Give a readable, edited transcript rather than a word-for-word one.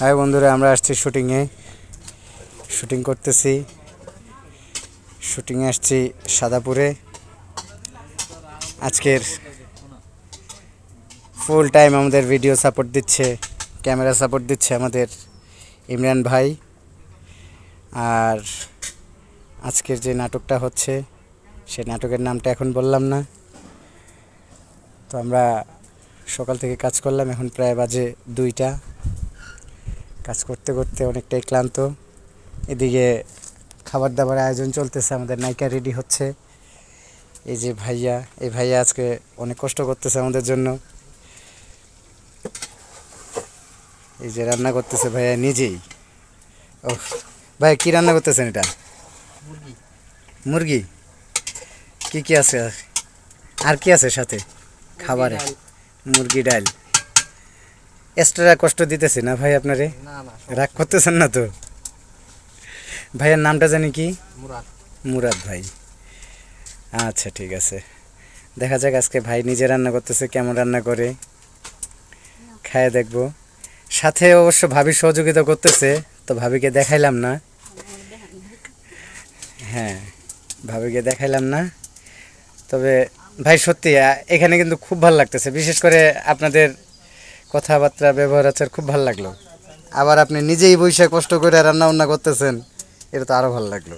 High বন্ধুরা, আমরা আসছি শুটিংয়ে। শুটিং করতেছি। শুটিংয়ে আসছি সাদাপুরে। আজকের ফুল টাইম আমাদের ভিডিও সাপোর্ট দিচ্ছে, ক্যামেরা সাপোর্ট দিচ্ছে আমাদের ইমরান ভাই। আর আজকের যে নাটকটা হচ্ছে সেই নাটকের নামটা এখন বললাম না। তো আমরা সকাল থেকে কাজ করলাম, এখন প্রায় বাজে 2টা। কাজ করতে করতে অনেকটাই ক্লান্ত। এদিকে খাবার দাবার আয়োজন চলতেছে, আমাদের নায়িকা রেডি হচ্ছে। এই যে ভাইয়া, এই ভাইয়া আজকে অনেক কষ্ট করতেছে আমাদের জন্য। এই যে রান্না করতেছে ভাইয়া নিজেই। ও ভাই, কি রান্না করতেছেন এটা? মুরগি। কি কি আছে আর কি আছে সাথে খাবারে? মুরগি ডাল। এক্সট্রা কষ্ট দিতেছি না ভাই আপনারে? রাগ করতেছেন না তো? ভাইয়ের নামটা জানি কি? মুরাদ ভাই। আচ্ছা ঠিক আছে, দেখা যাক আজকে ভাই নিজে রান্না করতেছে, কেমন রান্না করে খায় দেখবো। সাথে অবশ্য ভাবি সহযোগিতা করতেছে, তো ভাবিকে দেখাইলাম না। হ্যাঁ, ভাবিকে দেখাইলাম না। তবে ভাই সত্যি এখানে কিন্তু খুব ভালো লাগতেছে, বিশেষ করে আপনাদের কথাবার্তা, ব্যবহার আচার খুব ভালো লাগলো। আবার আপনি নিজেই বসে কষ্ট করে রান্না বান্না করতেছেন, এটা তো আরো ভালো লাগলো।